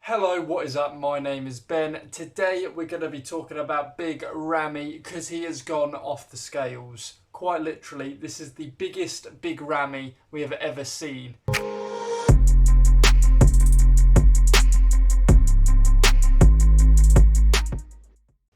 Hello, what is up? My name is Ben. Today we're going to be talking about Big Ramy because he has gone off the scales. Quite literally, this is the biggest Big Ramy we have ever seen.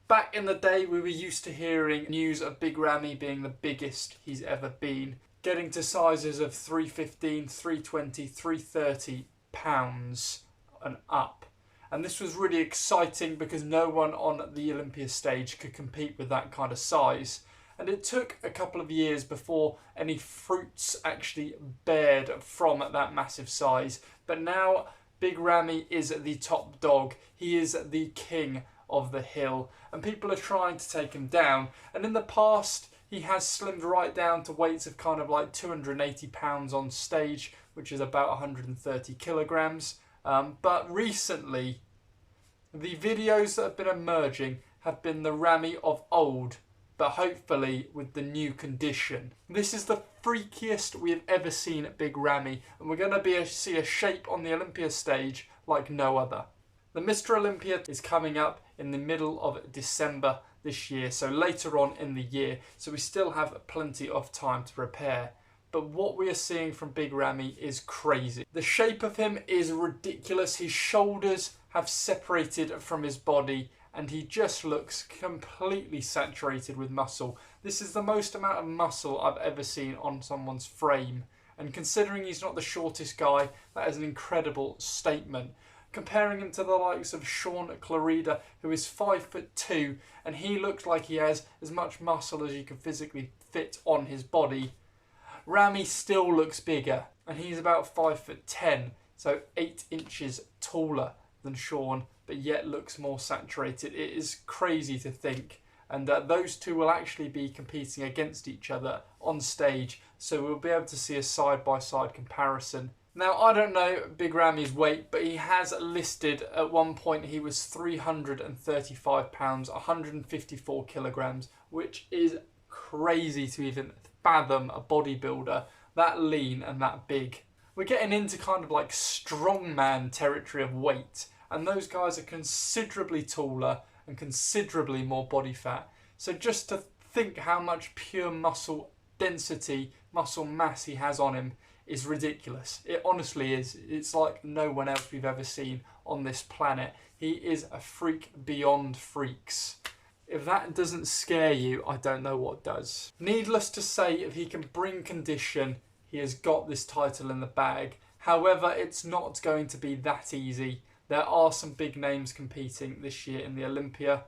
Back in the day, we were used to hearing news of Big Ramy being the biggest he's ever been, getting to sizes of 315, 320, 330 pounds and up. And this was really exciting because no one on the Olympia stage could compete with that kind of size. And it took a couple of years before any fruits actually bared from that massive size. But now Big Ramy is the top dog. He is the king of the hill. And people are trying to take him down. And in the past, he has slimmed right down to weights of kind of like 280 pounds on stage, which is about 130 kilograms. But recently, the videos that have been emerging have been the Ramy of old, but hopefully with the new condition. This is the freakiest we have ever seen at Big Ramy, and we're going to see a shape on the Olympia stage like no other. The Mr. Olympia is coming up in the middle of December this year, so later on in the year, so we still have plenty of time to prepare. But what we are seeing from Big Ramy is crazy. The shape of him is ridiculous. His shoulders have separated from his body and he just looks completely saturated with muscle. This is the most amount of muscle I've ever seen on someone's frame. And considering he's not the shortest guy, that is an incredible statement. Comparing him to the likes of Sean Clarida, who is 5'2", and he looks like he has as much muscle as you can physically fit on his body. Ramy still looks bigger, and he's about 5'10", so 8 inches taller than Sean, but yet looks more saturated. It is crazy to think, and those two will actually be competing against each other on stage, so we'll be able to see a side-by-side comparison. Now, I don't know Big Ramy's weight, but he has listed at one point he was 335 pounds, 154 kilograms, which is crazy to even fathom a bodybuilder that lean and that big. We're getting into kind of like strongman territory of weight, and those guys are considerably taller and considerably more body fat. So just to think how much pure muscle density, muscle mass he has on him is ridiculous. It honestly is. It's like no one else we've ever seen on this planet. He is a freak beyond freaks. If that doesn't scare you, I don't know what does. Needless to say, if he can bring condition, he has got this title in the bag. However, it's not going to be that easy. There are some big names competing this year in the Olympia,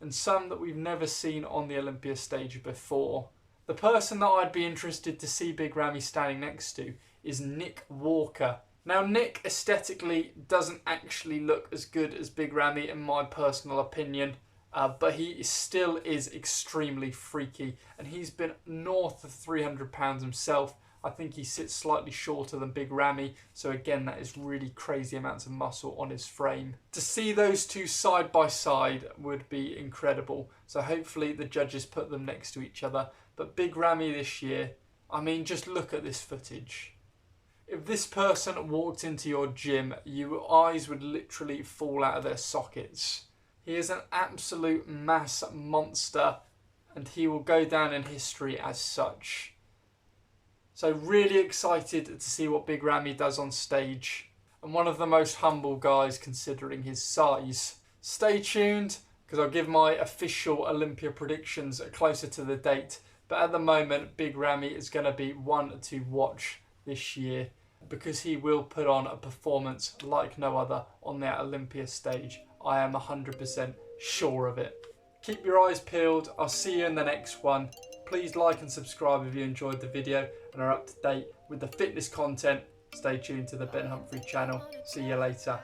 and some that we've never seen on the Olympia stage before. The person that I'd be interested to see Big Ramy standing next to is Nick Walker. Now, Nick aesthetically doesn't actually look as good as Big Ramy in my personal opinion. But he still is extremely freaky, and he's been north of 300 pounds himself. I think he sits slightly shorter than Big Ramy, so again that is really crazy amounts of muscle on his frame. To see those two side by side would be incredible, so hopefully the judges put them next to each other. But Big Ramy this year, I mean, just look at this footage. If this person walked into your gym, your eyes would literally fall out of their sockets. He is an absolute mass monster, and he will go down in history as such. So really excited to see what Big Ramy does on stage, and one of the most humble guys considering his size. Stay tuned, because I'll give my official Olympia predictions closer to the date, but at the moment Big Ramy is going to be one to watch this year, because he will put on a performance like no other on that Olympia stage. I am 100% sure of it. Keep your eyes peeled. I'll see you in the next one. Please like and subscribe if you enjoyed the video and are up to date with the fitness content. Stay tuned to the Ben Humphrey channel. See you later.